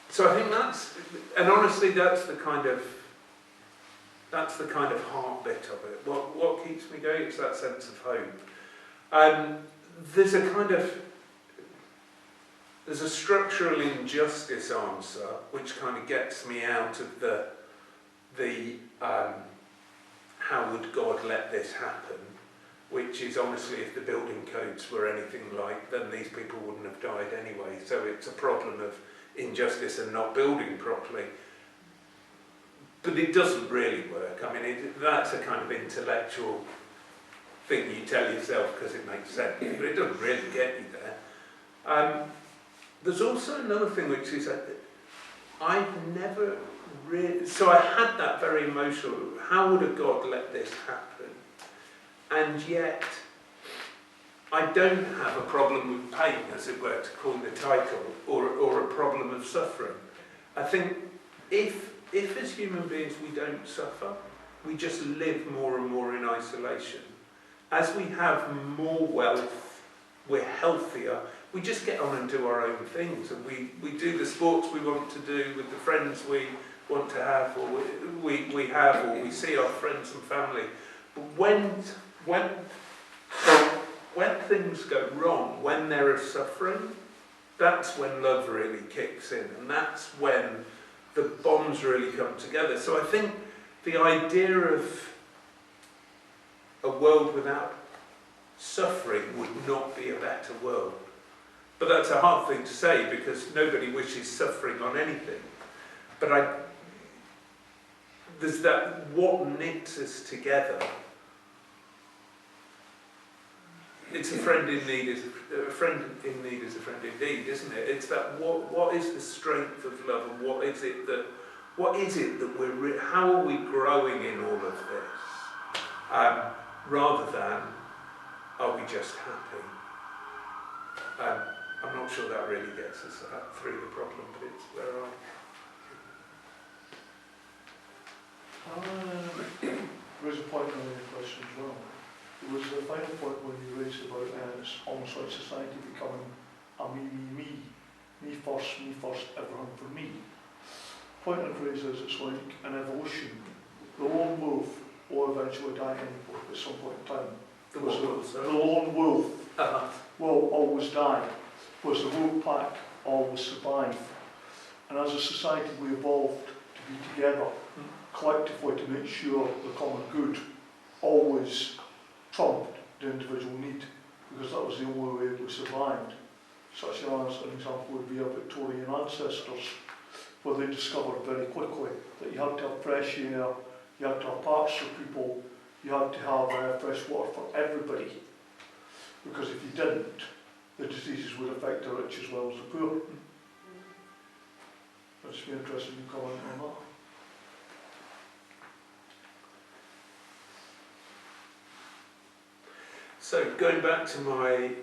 So I think that's, and honestly that's the kind of heart bit of it. What keeps me going is that sense of hope. There's a structural injustice answer which kind of gets me out of the how would God let this happen, which is honestly, if the building codes were anything like, then these people wouldn't have died anyway. So it's a problem of injustice and not building properly. But it doesn't really work. I mean, that's a kind of intellectual thing you tell yourself because it makes sense, but it doesn't really get you there. There's also another thing which is that I've never really... So I had that very emotional, how would a God let this happen? And yet, I don't have a problem with pain, as it were, to call the title, or a problem of suffering. I think if as human beings we don't suffer, we just live more and more in isolation. As we have more wealth, we're healthier, we just get on and do our own things, and we do the sports we want to do with the friends we want to have, or we have, or we see our friends and family. But when things go wrong, when there is suffering, that's when love really kicks in, and that's when the bonds really come together. So I think the idea of a world without suffering would not be a better world. But that's a hard thing to say because nobody wishes suffering on anything. But there's that, what knits us together. It's a friend in need is a friend indeed, isn't it? It's that what is the strength of love, and what is it that we're how are we growing in all of this, rather than are we just happy? I'm not sure that really gets us through the problem, but it's where There is a point on your question as well. There was a final point when you raised about it's almost like society becoming a me first, everyone for me. Point I've raised is it's like an evolution. The lone wolf will eventually die at some point in time. The lone wolf will always die, whereas the wolf pack always survive. And as a society we evolved to be together, collectively, to make sure the common good always trumped the individual need, because that was the only way we survived. Such as an example would be our Victorian ancestors, where they discovered very quickly that you had to have fresh air, you had to have parks for people, you had to have fresh water for everybody, because if you didn't, the diseases would affect the rich as well as the poor. I'd just be interested in commenting on that. So going back to my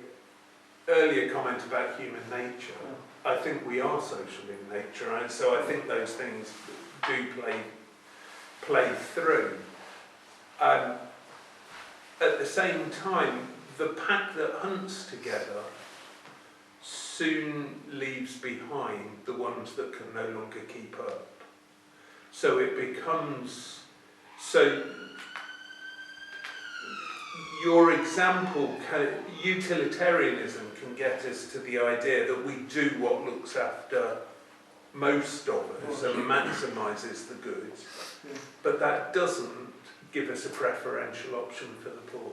earlier comment about human nature, I think we are social in nature, and so I think those things do play through. At the same time, the pack that hunts together soon leaves behind the ones that can no longer keep up. So it becomes, so your example, utilitarianism can get us to the idea that we do what looks after most of us and maximises the goods, but that doesn't give us a preferential option for the poor.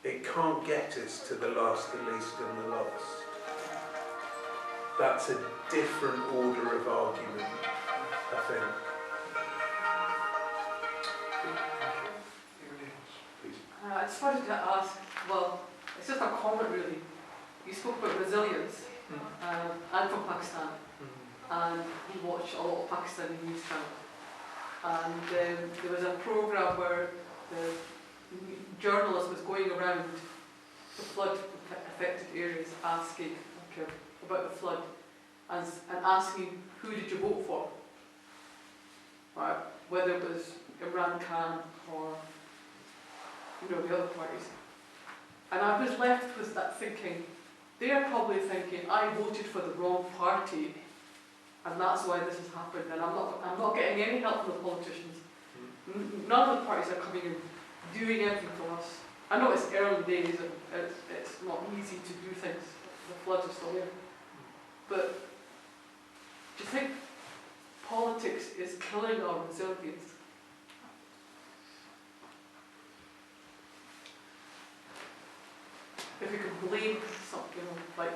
It can't get us to the last, the least and the lost. That's a different order of argument, I think. I just wanted to ask, well, it's just a comment really. You spoke about resilience. I'm from Pakistan, and we watch a lot of Pakistani news channels. And there was a programme where the journalist was going around the flood-affected areas asking about the flood and asking who did you vote for, right? Whether it was Imran Khan or the other parties. And I was left with that thinking, they're probably thinking, I voted for the wrong party and that's why this has happened, and I'm not getting any help from the politicians. None of the parties are coming in doing everything for us. I know it's early days and it's not easy to do things, the floods are still there. But do you think politics is killing our resilience? If we could blame something like,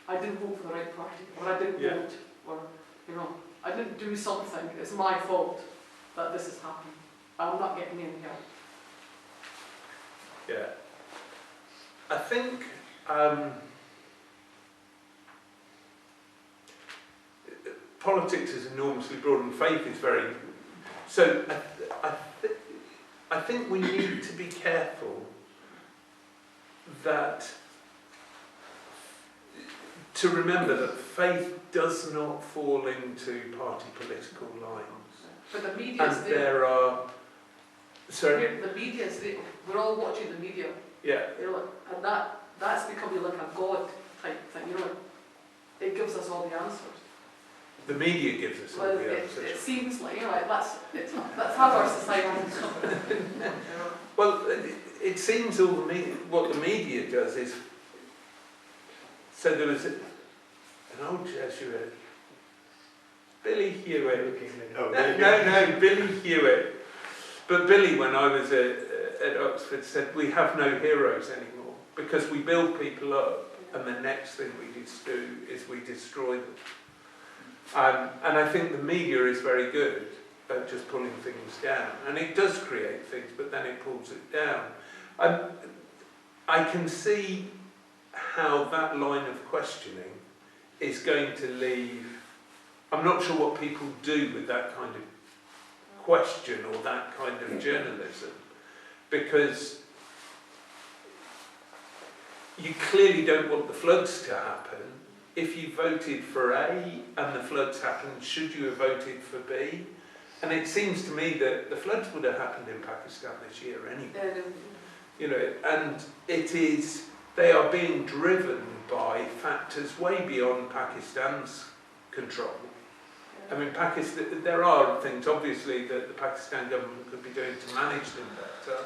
I didn't vote for the right party, or I didn't vote, or I didn't do something, it's my fault that this has happened. I'm not getting any help. Yeah. I think politics is enormously broad and faith is very... So I think we need to be careful to remember that faith does not fall into party political lines. But the media is and there. There are... Sorry? The media is there. We're all watching the media. Yeah. And that's becoming like a God type thing, It gives us all the answers. The media gives us all the answers. It seems like, that's how our society is. Well, it seems what the media does is... So there was an old Jesuit, Billy Hewitt. Billy Hewitt. But Billy, when I was at Oxford, said we have no heroes anymore because we build people up and the next thing we do is we destroy them. And I think the media is very good at just pulling things down. And it does create things, but then it pulls it down. I can see how that line of questioning is going to leave... I'm not sure what people do with that kind of question or that kind of journalism, because you clearly don't want the floods to happen. If you voted for A and the floods happened, should you have voted for B? And it seems to me that the floods would have happened in Pakistan this year anyway. And they are being driven by factors way beyond Pakistan's control. I mean, there are things, obviously, that the Pakistan government could be doing to manage them better,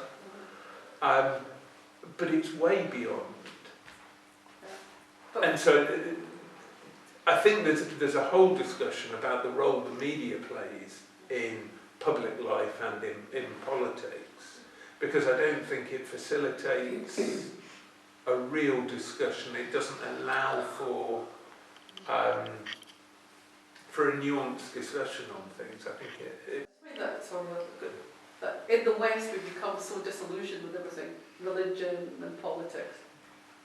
but it's way beyond. And so I think there's a whole discussion about the role the media plays in public life and in politics, because I don't think it facilitates a real discussion. It doesn't allow for a nuanced discussion on things. I think that in the West we've become so disillusioned with everything, religion and politics,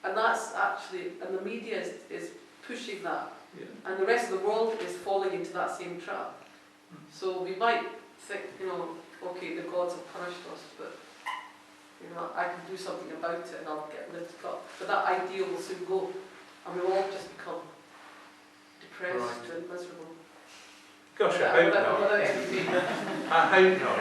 and that's actually, and the media is pushing that, and the rest of the world is falling into that same trap. So we might think, okay, the gods have punished us, but I can do something about it and I'll get lifted up. But that ideal will soon go, and we'll all just become depressed and miserable. Gosh, I hope not. I hope not.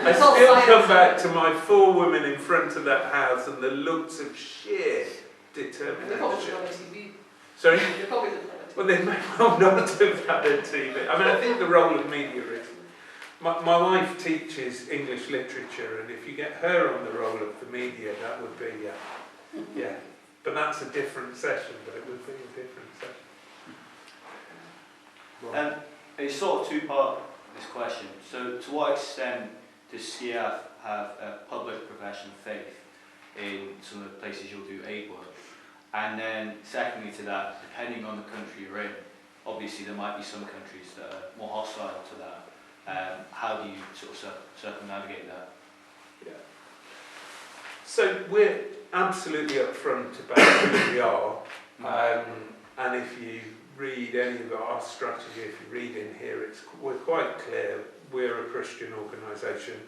I still come back to my 4 women in front of that house and the looks of sheer determination. They're probably on TV. Sorry? They're probably on TV. Well, they may well not have had a TV. I mean, I think the role of media is My wife teaches English literature, and if you get her on the role of the media, that would be, yeah. But that's a different session, but it would be a different session. It's sort of two-part, this question. So to what extent does SCIAF have a public profession of faith in some of the places you'll do aid work? And then secondly to that, depending on the country you're in, obviously there might be some countries that are more hostile to that. How do you sort of circumnavigate that? Yeah. So we're absolutely upfront about who we are, and if you read any of our strategy, if you read in here, we're quite clear. We're a Christian organisation,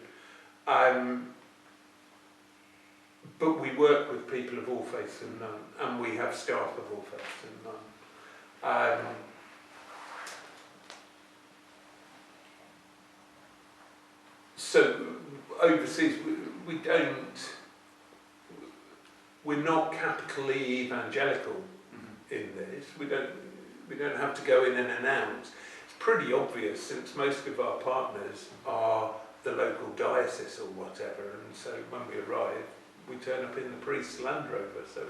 but we work with people of all faiths and none, and we have staff of all faiths and none. So overseas, we're not capitally evangelical in this. We don't have to go in and announce. It's pretty obvious since most of our partners are the local diocese or whatever, and so when we arrive, we turn up in the priest's Land Rover. So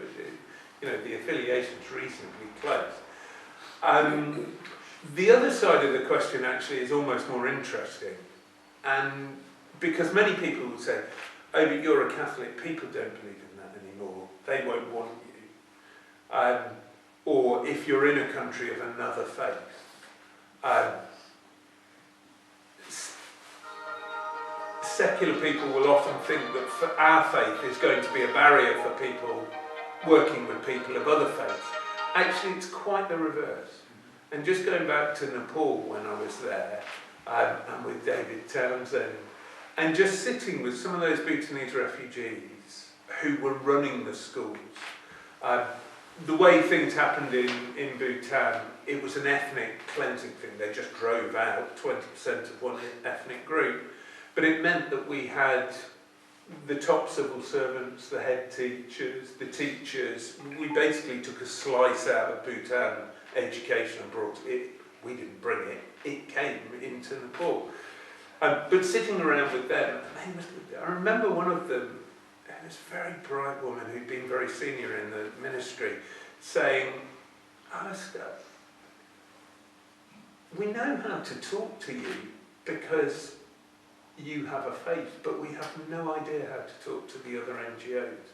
the affiliation's reasonably close. The other side of the question actually is almost more interesting, and because many people will say, "Oh, but you're a Catholic, people don't believe in that anymore, they won't want you." Or if you're in a country of another faith. Secular people will often think that our faith is going to be a barrier for people working with people of other faiths. Actually, it's quite the reverse. And just going back to Nepal when I was there, and with David Townsend, and just sitting with some of those Bhutanese refugees who were running the schools. The way things happened in Bhutan, it was an ethnic cleansing thing. They just drove out 20% of one ethnic group. But it meant that we had the top civil servants, the head teachers, the teachers. We basically took a slice out of Bhutan education and brought it. We didn't bring it. It came into Nepal. But sitting around with them, I remember one of them, this very bright woman who'd been very senior in the ministry, saying, "Alistair, we know how to talk to you because you have a faith, but we have no idea how to talk to the other NGOs.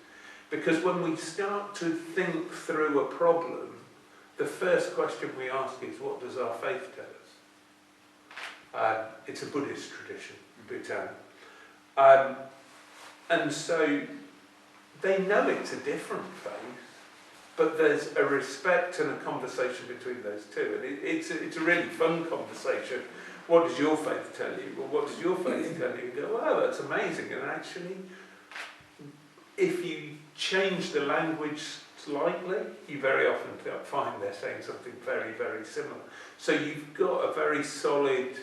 Because when we start to think through a problem, the first question we ask is, what does our faith tell us?" It's a Buddhist tradition, Bhutan. And so they know it's a different faith, but there's a respect and a conversation between those two. And it's a really fun conversation. What does your faith tell you? Well, what does your faith tell you? You go, wow, that's amazing. And actually, if you change the language slightly, you very often find they're saying something very, very similar. So you've got a very solid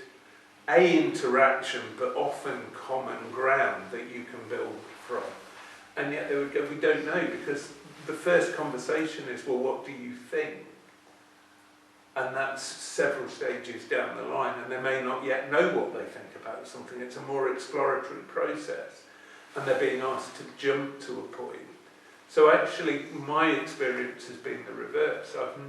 interaction, but often common ground that you can build from. And yet they would go, we don't know, because the first conversation is, well, what do you think? And that's several stages down the line, and they may not yet know what they think about something. It's a more exploratory process, and they're being asked to jump to a point. So actually, my experience has been the reverse. I've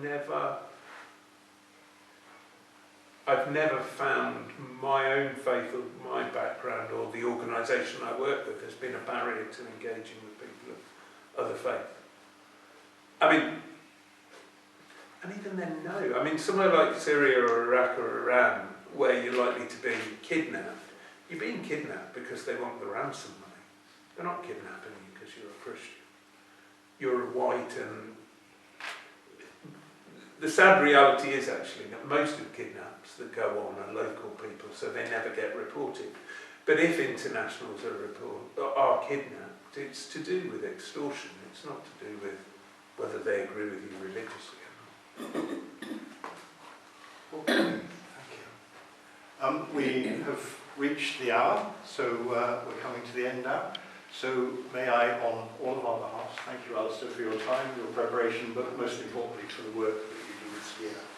never found my own faith or my background or the organisation I work with has been a barrier to engaging with people of other faith. I mean, and even then, no. I mean, somewhere like Syria or Iraq or Iran, where you're likely to be kidnapped, you're being kidnapped because they want the ransom money. They're not kidnapping you because you're a Christian. You're a white, and the sad reality is actually that most of the kidnaps that go on are local people, so they never get reported. But if internationals are kidnapped, it's to do with extortion. It's not to do with whether they agree with you religiously. Okay, thank you. We have reached the hour, so we're coming to the end now. So may I, on all of our behalf, thank you, Alistair, for your time, your preparation, but most importantly for the work that you do with SCIAF.